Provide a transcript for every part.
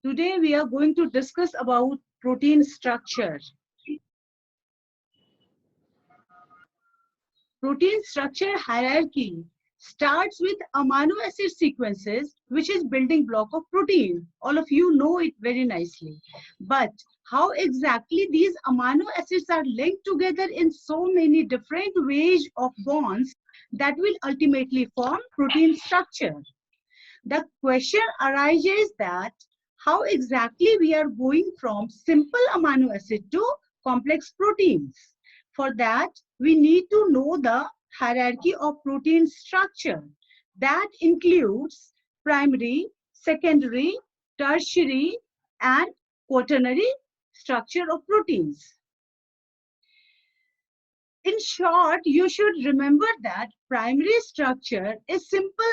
Today we are going to discuss about protein structure. Protein structure hierarchy starts with amino acid sequences, which is building block of protein. All of you know it very nicely. But how exactly these amino acids are linked together in so many different ways of bonds that will ultimately form protein structure. The question arises that how exactly we are going from simple amino acid to complex proteins. For that, we need to know the hierarchy of protein structure. That includes primary, secondary, tertiary, and quaternary structure of proteins. In short, you should remember that primary structure is simple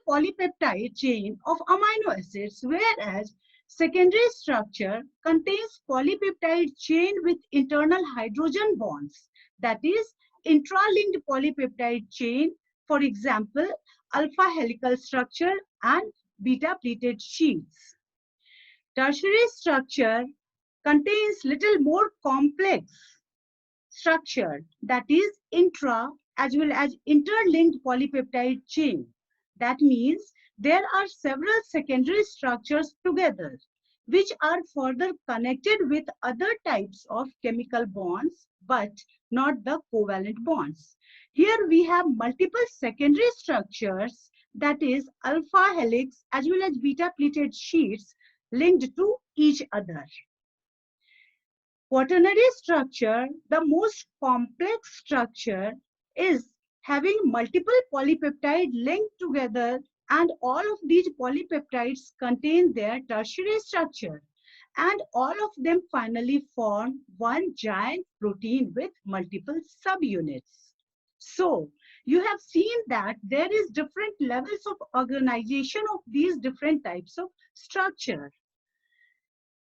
polypeptide chain of amino acids, whereas secondary structure contains polypeptide chain with internal hydrogen bonds. That is intralinked polypeptide chain, for example, alpha-helical structure and beta-pleated sheets. Tertiary structure contains little more complex structure, that is intra as well as interlinked polypeptide chain. That means there are several secondary structures together which are further connected with other types of chemical bonds but not the covalent bonds. Here we have multiple secondary structures, that is alpha helix as well as beta pleated sheets linked to each other. Quaternary structure, the most complex structure, is having multiple polypeptide linked together, and all of these polypeptides contain their tertiary structure, and all of them finally form one giant protein with multiple subunits. So you have seen that there is different levels of organization of these different types of structure.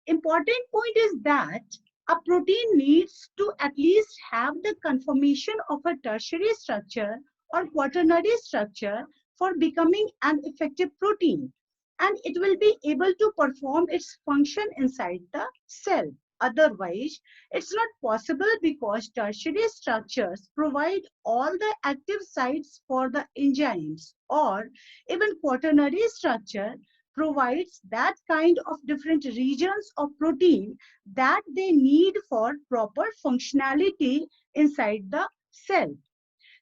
Important point is that a protein needs to at least have the conformation of a tertiary structure or quaternary structure for becoming an effective protein, and it will be able to perform its function inside the cell. Otherwise, it's not possible because tertiary structures provide all the active sites for the enzymes, or even quaternary structure provides that kind of different regions of protein that they need for proper functionality inside the cell.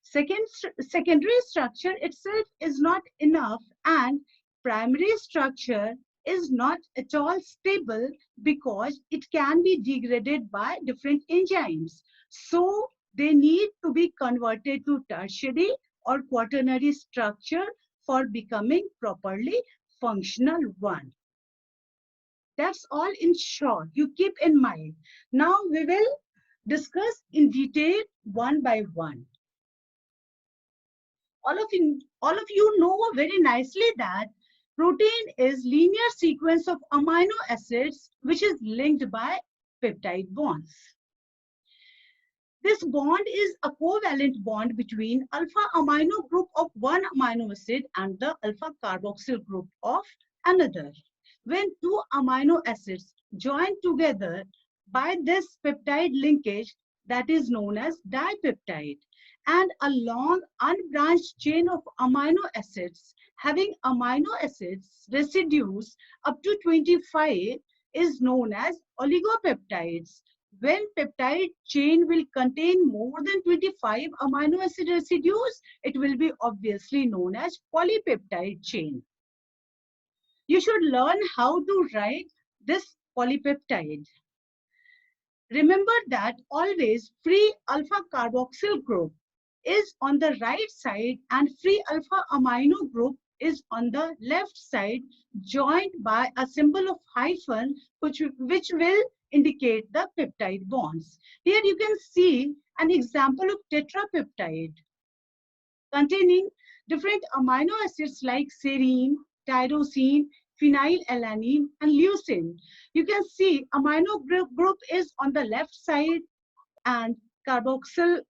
Secondary structure itself is not enough, and primary structure is not at all stable because it can be degraded by different enzymes. So they need to be converted to tertiary or quaternary structure for becoming properly functional one. That's all in short. You keep in mind. Now we will discuss in detail one by one. All of you know very nicely that protein is linear sequence of amino acids which is linked by peptide bonds. This bond is a covalent bond between alpha amino group of one amino acid and the alpha carboxyl group of another. When two amino acids join together by this peptide linkage, that is known as dipeptide, and a long unbranched chain of amino acids having amino acids residues up to 25 is known as oligopeptides. When peptide chain will contain more than 25 amino acid residues, it will be obviously known as polypeptide chain. You should learn how to write this polypeptide. Remember that always free alpha carboxyl group is on the right side and free alpha amino group is on the left side, joined by a symbol of hyphen which will indicate the peptide bonds. Here you can see an example of tetrapeptide containing different amino acids like serine, tyrosine, phenylalanine, and leucine. You can see amino group is on the left side and carboxyl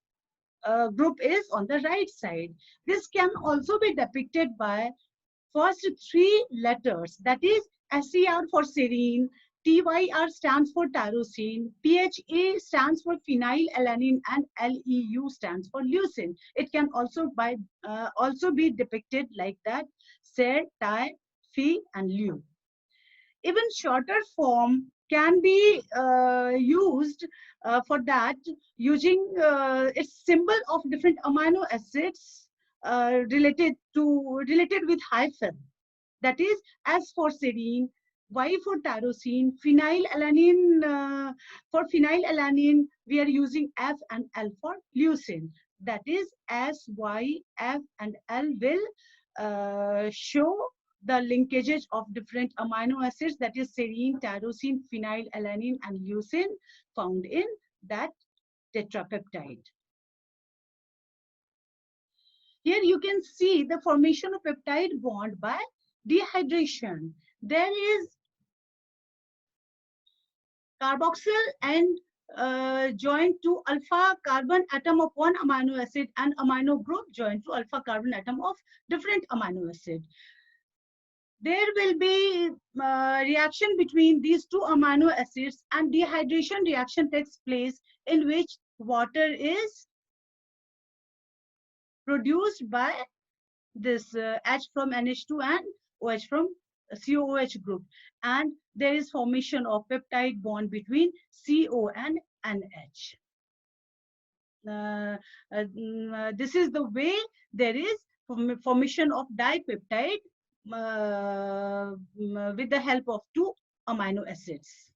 group is on the right side. This can also be depicted by first three letters, that is SCR for serine, TYR stands for tyrosine, PHA stands for phenylalanine, and LEU stands for leucine. It can also be depicted like that: SER, Ty, Phi, and Leu. Even shorter form can be used for that, using its symbol of different amino acids related with hyphen. That is, S for serine, Y for tyrosine, phenylalanine. For phenylalanine, we are using F and L for leucine. That is, S, Y, F, and L will show the linkages of different amino acids, that is serine, tyrosine, phenylalanine, and leucine, found in that tetrapeptide. Here you can see the formation of peptide bond by dehydration. There is carboxyl and joined to alpha carbon atom of one amino acid, and amino group joined to alpha carbon atom of different amino acid. There will be reaction between these two amino acids, and dehydration reaction takes place, in which water is produced by this H from NH2 and OH from COOH group, and there is formation of peptide bond between CO and NH. This is the way there is formation of dipeptide with the help of two amino acids.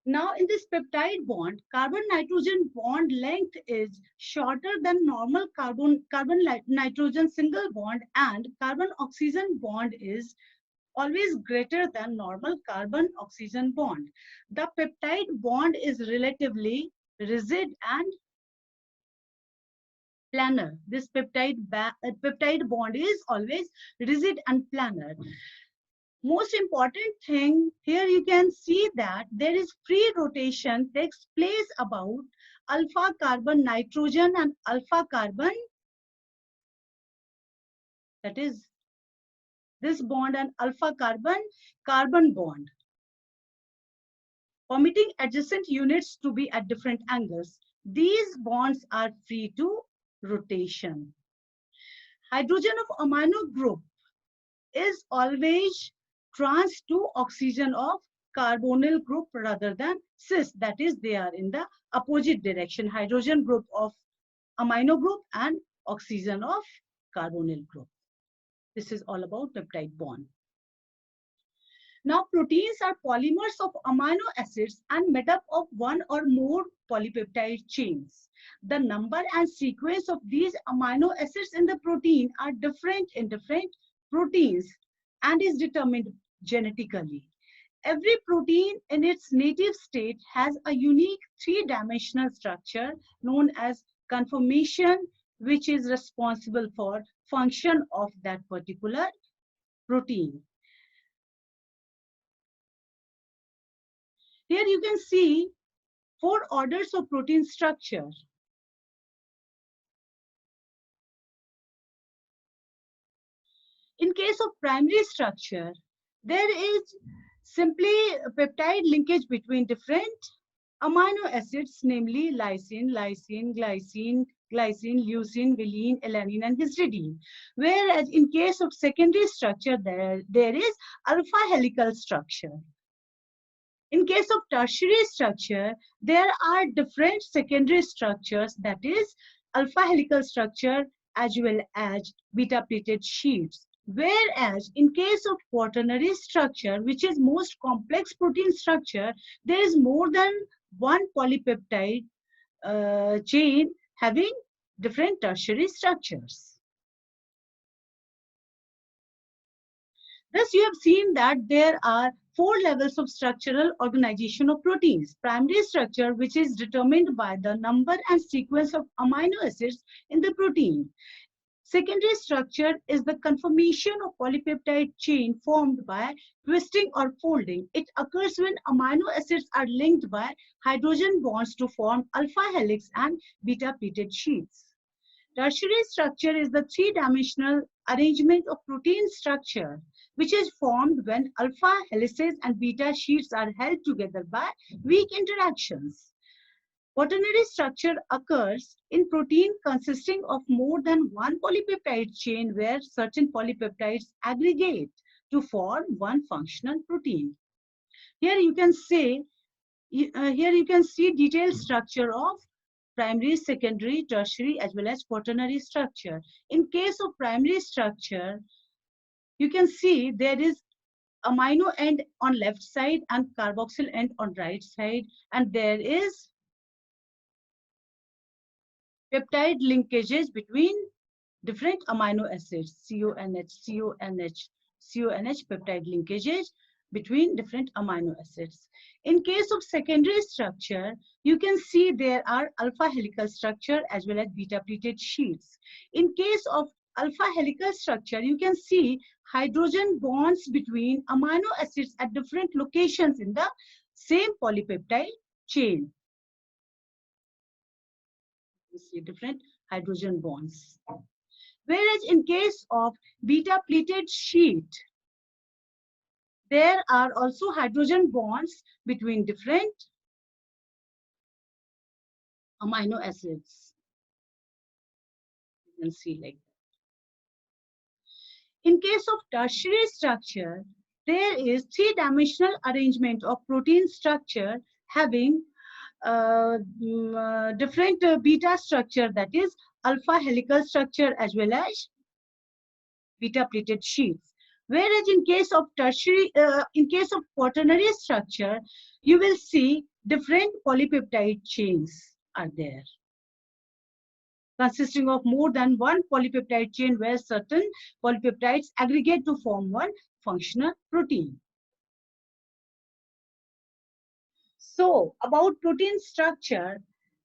Now, in this peptide bond, carbon-nitrogen bond length is shorter than normal carbon-nitrogen single bond, and carbon-oxygen bond is always greater than normal carbon-oxygen bond. The peptide bond is relatively rigid and planar. This peptide bond is always rigid and planar. Most important thing, here you can see that there is free rotation takes place about alpha carbon nitrogen and alpha carbon, that is this bond, and alpha carbon carbon bond, permitting adjacent units to be at different angles. These bonds are free to rotation. Hydrogen of amino group is always trans to oxygen of carbonyl group rather than cis, that is they are in the opposite direction, hydrogen group of amino group and oxygen of carbonyl group. This is all about peptide bond. Now, proteins are polymers of amino acids and made up of one or more polypeptide chains. The number and sequence of these amino acids in the protein are different in different proteins and is determined genetically. Every protein in its native state has a unique three-dimensional structure known as conformation, which is responsible for function of that particular protein. Here you can see 4 orders of protein structure. In case of primary structure, there is simply peptide linkage between different amino acids, namely lysine, lysine, glycine, glycine, leucine, valine, alanine, and histidine. Whereas in case of secondary structure, there is alpha helical structure. In case of tertiary structure, there are different secondary structures, that is alpha helical structure as well as beta-pleated sheets. Whereas in case of quaternary structure, which is most complex protein structure, there is more than one polypeptide chain having different tertiary structures. Thus, you have seen that there are 4 levels of structural organization of proteins. Primary structure, which is determined by the number and sequence of amino acids in the protein. Secondary structure is the conformation of polypeptide chain formed by twisting or folding. It occurs when amino acids are linked by hydrogen bonds to form alpha helix and beta-pleated sheets. Tertiary structure is the three-dimensional arrangement of protein structure which is formed when alpha helices and beta sheets are held together by weak interactions. Quaternary structure occurs in protein consisting of more than one polypeptide chain where certain polypeptides aggregate to form one functional protein. Here you can see detailed structure of primary, secondary, tertiary, as well as quaternary structure. In case of primary structure, you can see there is amino end on left side and carboxyl end on right side, and there is peptide linkages between different amino acids, CONH peptide linkages between different amino acids. In case of secondary structure, you can see there are alpha helical structure as well as beta pleated sheets. In case of alpha helical structure, you can see hydrogen bonds between amino acids at different locations in the same polypeptide chain. You see different hydrogen bonds. Whereas in case of beta-pleated sheet, there are also hydrogen bonds between different amino acids. You can see like that. In case of tertiary structure, there is three-dimensional arrangement of protein structure having different beta structure, that is alpha helical structure as well as beta pleated sheets. Whereas in case of quaternary structure, you will see different polypeptide chains are there, consisting of more than one polypeptide chain where certain polypeptides aggregate to form one functional protein. So, about protein structure,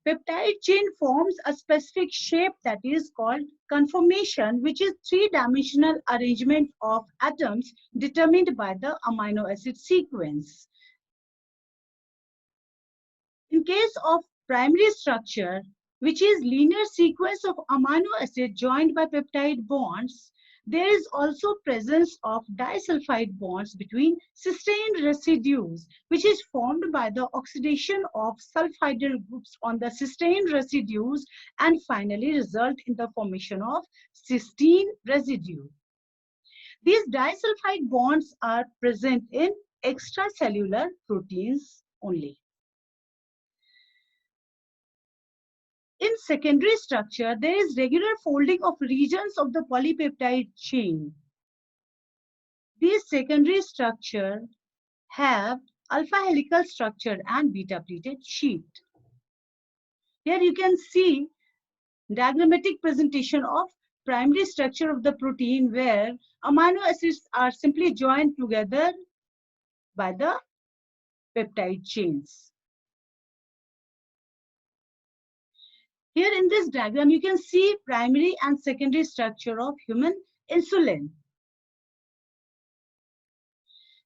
peptide chain forms a specific shape that is called conformation, which is three-dimensional arrangement of atoms determined by the amino acid sequence. In case of primary structure, which is linear sequence of amino acid joined by peptide bonds, there is also presence of disulfide bonds between cysteine residues, which is formed by the oxidation of sulfidyl groups on the cysteine residues and finally result in the formation of cysteine residue. These disulfide bonds are present in extracellular proteins only. In secondary structure, there is regular folding of regions of the polypeptide chain. These secondary structure have alpha helical structure and beta pleated sheet. Here you can see diagrammatic presentation of primary structure of the protein where amino acids are simply joined together by the peptide chains. Here in this diagram, you can see primary and secondary structure of human insulin.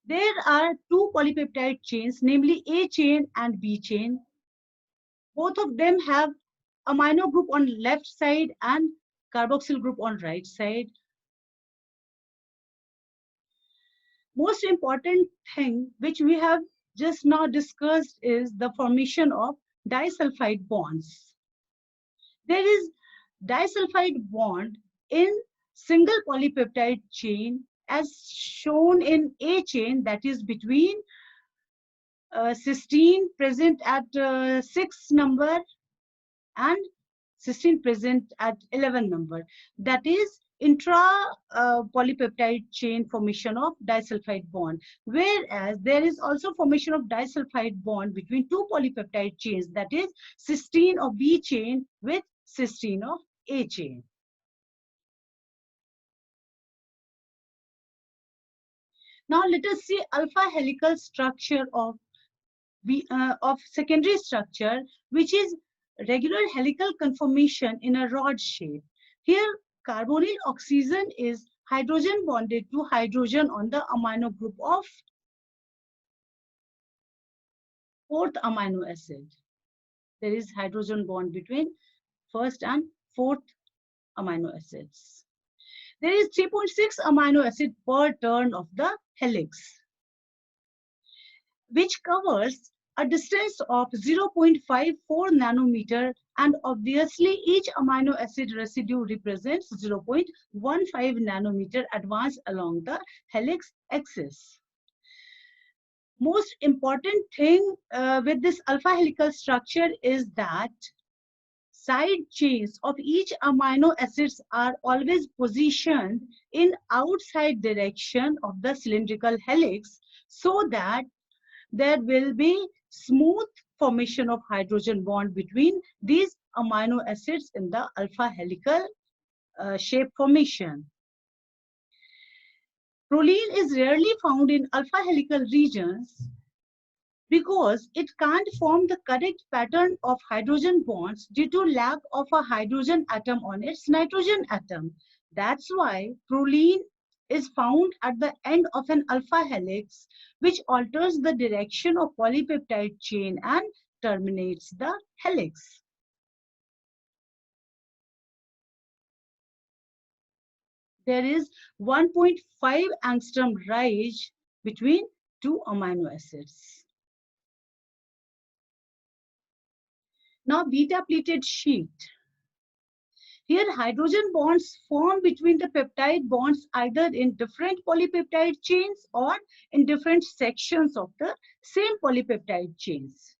There are two polypeptide chains, namely A chain and B chain. Both of them have amino group on left side and carboxyl group on right side. Most important thing which we have just now discussed is the formation of disulfide bonds. There is disulfide bond in single polypeptide chain as shown in A chain, that is between cysteine present at 6 number and cysteine present at 11 number. That is intra polypeptide chain formation of disulfide bond. Whereas there is also formation of disulfide bond between two polypeptide chains, that is cysteine of B chain with cysteine of A chain. Now let us see alpha helical structure of secondary structure, which is regular helical conformation in a rod shape. Here, carbonyl oxygen is hydrogen bonded to hydrogen on the amino group of fourth amino acid. There is hydrogen bond between first and fourth amino acids. There is 3.6 amino acid per turn of the helix, which covers a distance of 0.54 nanometer, and obviously each amino acid residue represents 0.15 nanometer advance along the helix axis. Most important thing with this alpha helical structure is that side chains of each amino acids are always positioned in outside direction of the cylindrical helix, so that there will be smooth formation of hydrogen bond between these amino acids in the alpha helical shape formation. Proline is rarely found in alpha helical regions because it can't form the correct pattern of hydrogen bonds due to lack of a hydrogen atom on its nitrogen atom. That's why proline is found at the end of an alpha helix, which alters the direction of polypeptide chain and terminates the helix. There is 1.5 angstrom rise between two amino acids. Now, beta-pleated sheet. Here, hydrogen bonds form between the peptide bonds either in different polypeptide chains or in different sections of the same polypeptide chains.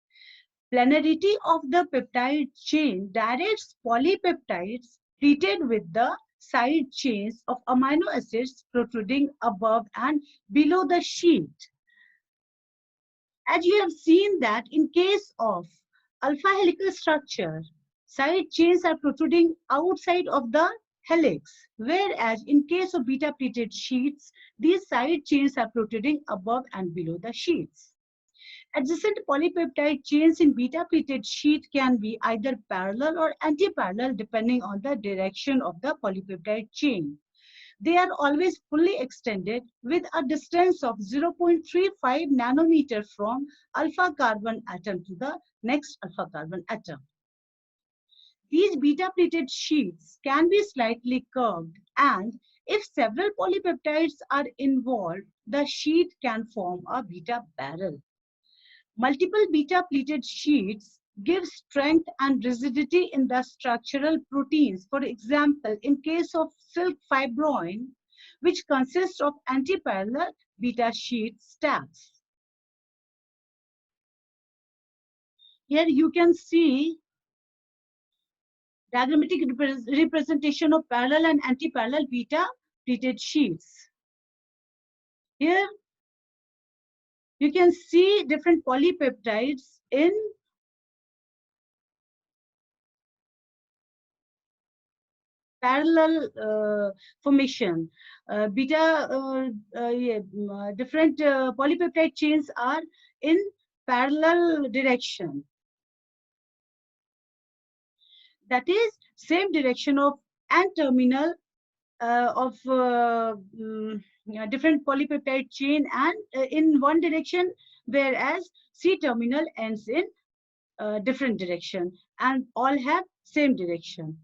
Planarity of the peptide chain directs polypeptides pleated with the side chains of amino acids protruding above and below the sheet. As you have seen that in case of alpha helical structure, side chains are protruding outside of the helix, whereas in case of beta-pleated sheets, these side chains are protruding above and below the sheets. Adjacent polypeptide chains in beta-pleated sheet can be either parallel or anti-parallel depending on the direction of the polypeptide chain. They are always fully extended with a distance of 0.35 nanometer from alpha carbon atom to the next alpha carbon atom. These beta-pleated sheets can be slightly curved, and if several polypeptides are involved, the sheet can form a beta barrel. Multiple beta-pleated sheets give strength and rigidity in the structural proteins. For example, in case of silk fibroin, which consists of antiparallel beta sheet stacks. Here you can see diagrammatic representation of parallel and antiparallel beta-pleated sheets. Here you can see different polypeptides in parallel formation. Different polypeptide chains are in parallel direction. That is same direction of N-terminal of different polypeptide chain and in one direction, whereas C-terminal ends in different direction and all have same direction.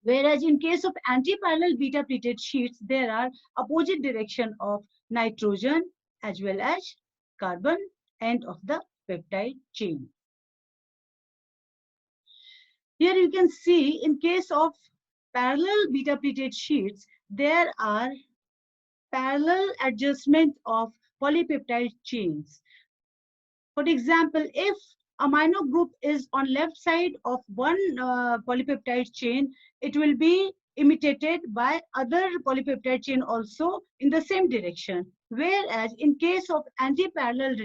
Whereas in case of anti-parallel beta-pleated sheets, there are opposite direction of nitrogen as well as carbon end of the peptide chain. Here you can see in case of parallel beta-pleated sheets, there are parallel adjustment of polypeptide chains. For example, if amino group is on left side of one polypeptide chain, it will be imitated by other polypeptide chain also in the same direction. Whereas in case of anti-parallel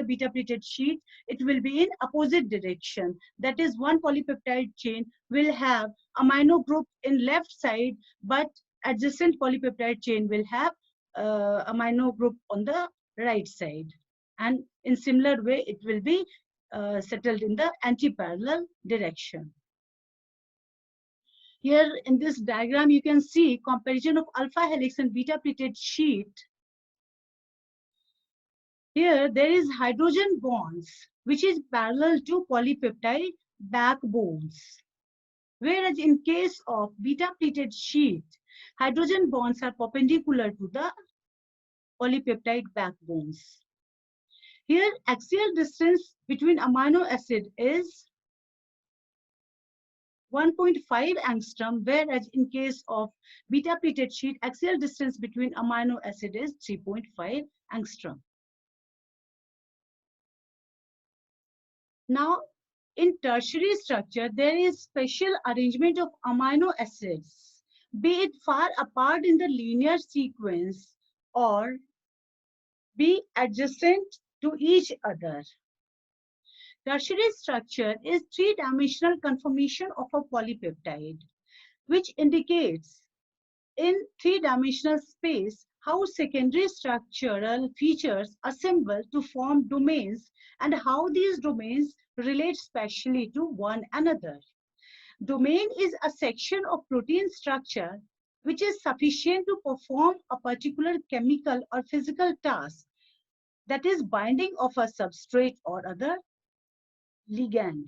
beta-pleated sheet, it will be in opposite direction. That is, one polypeptide chain will have amino group in left side, but adjacent polypeptide chain will have amino group on the right side. And in similar way, it will be settled in the anti-parallel direction. Here in this diagram, you can see comparison of alpha helix and beta-pleated sheet. Here there is hydrogen bonds, which is parallel to polypeptide backbones. Whereas in case of beta-pleated sheet, hydrogen bonds are perpendicular to the polypeptide backbones. Here, axial distance between amino acid is 1.5 angstrom, whereas in case of beta-pleated sheet, axial distance between amino acid is 3.5 angstrom. Now, in tertiary structure, there is special arrangement of amino acids, be it far apart in the linear sequence or be adjacent to each other. Tertiary structure is three-dimensional conformation of a polypeptide, which indicates in three-dimensional space how secondary structural features assemble to form domains and how these domains relate spatially to one another. Domain is a section of protein structure which is sufficient to perform a particular chemical or physical task, that is binding of a substrate or other ligand.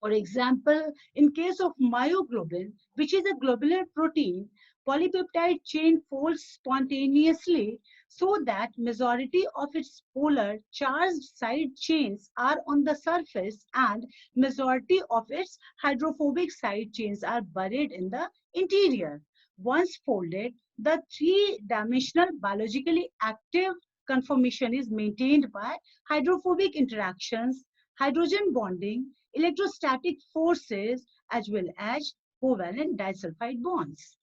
For example, in case of myoglobin, which is a globular protein, polypeptide chain folds spontaneously so that majority of its polar charged side chains are on the surface and majority of its hydrophobic side chains are buried in the interior. Once folded, the three-dimensional biologically active conformation is maintained by hydrophobic interactions, hydrogen bonding, electrostatic forces, as well as covalent disulfide bonds.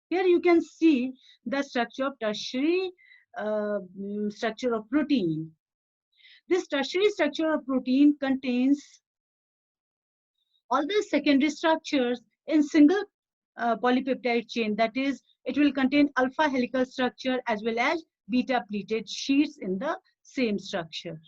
Here you can see the structure of tertiary structure of protein. This tertiary structure of protein contains all the secondary structures in single polypeptide chain. That is, it will contain alpha helical structure as well as beta pleated sheets in the same structure.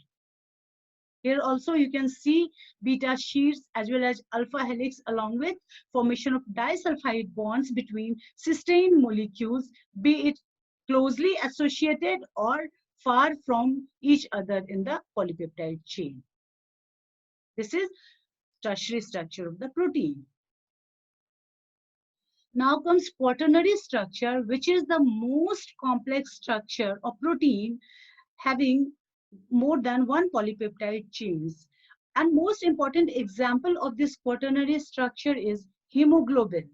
Here also you can see beta sheets as well as alpha helix along with formation of disulfide bonds between cysteine molecules, be it closely associated or far from each other in the polypeptide chain. This is tertiary structure of the protein. Now comes quaternary structure, which is the most complex structure of protein having more than one polypeptide chains. And most important example of this quaternary structure is hemoglobin,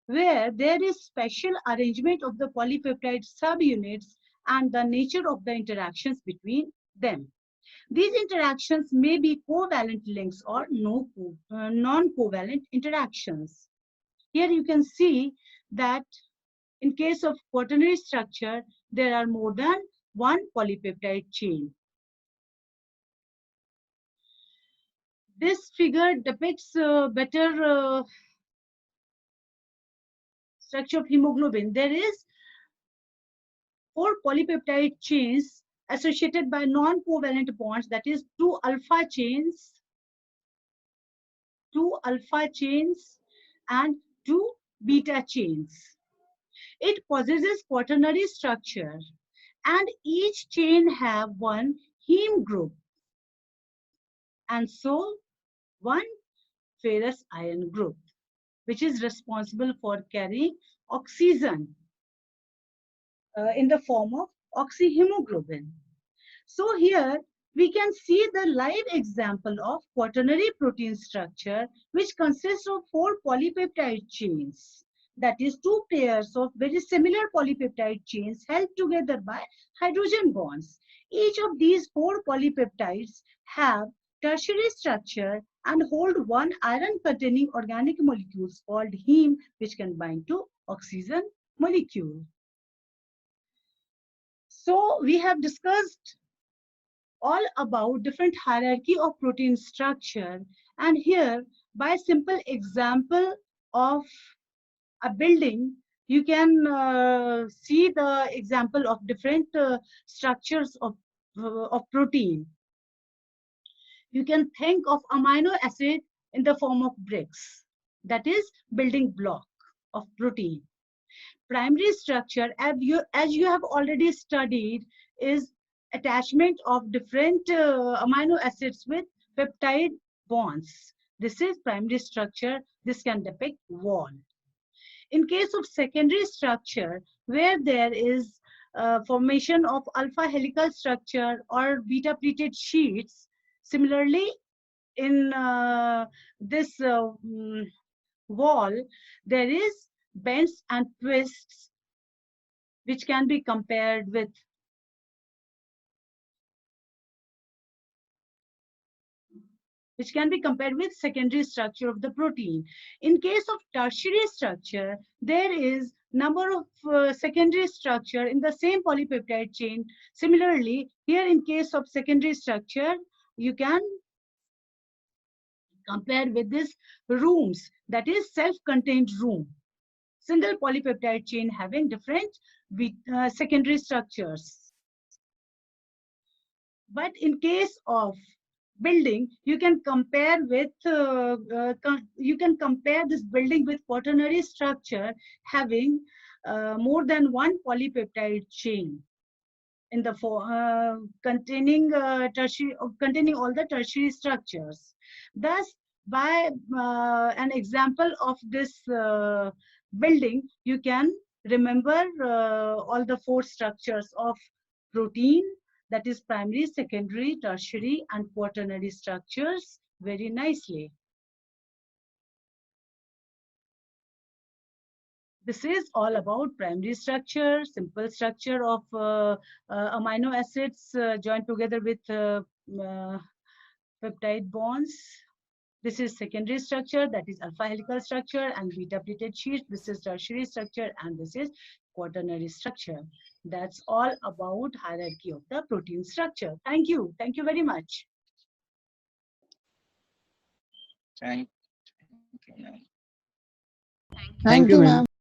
where there is special arrangement of the polypeptide subunits and the nature of the interactions between them. These interactions may be covalent links or non-covalent interactions. Here you can see that in case of quaternary structure, there are more than one polypeptide chain. This figure depicts better structure of hemoglobin. There is 4 polypeptide chains associated by non-covalent bonds, that is 2 alpha chains and 2 beta chains. It possesses quaternary structure and each chain have one heme group and so one ferrous iron group, which is responsible for carrying oxygen in the form of oxyhemoglobin. So here we can see the live example of quaternary protein structure, which consists of 4 polypeptide chains. That is 2 pairs of very similar polypeptide chains held together by hydrogen bonds. Each of these 4 polypeptides have tertiary structure and hold one iron-containing organic molecules called heme, which can bind to oxygen molecule. So we have discussed all about different hierarchy of protein structure, and here by simple example of a building you can see the example of different structures of protein. You can think of amino acid in the form of bricks, that is building block of protein. Primary structure, as you have already studied, is attachment of different amino acids with peptide bonds. This is primary structure. This can depict wall. In case of secondary structure, where there is formation of alpha helical structure or beta pleated sheets, similarly in this wall, there is bends and twists which can be compared with secondary structure of the protein. In case of tertiary structure, there is number of secondary structure in the same polypeptide chain. Similarly, here in case of secondary structure, you can compare with this rooms, that is self-contained room. Single polypeptide chain having different secondary structures. But in case of building, you can compare with this building with quaternary structure having more than one polypeptide chain in the containing all the tertiary structures. Thus, by an example of this building, you can remember all the four structures of protein, that is primary, secondary, tertiary, and quaternary structures very nicely. This is all about primary structure, simple structure of amino acids joined together with peptide bonds. This is secondary structure, that is alpha helical structure and beta pleated sheets. This is tertiary structure and this is quaternary structure. That's all about hierarchy of the protein structure. Thank you. Thank you very much. Thank you, ma'am. Thank you, ma'am.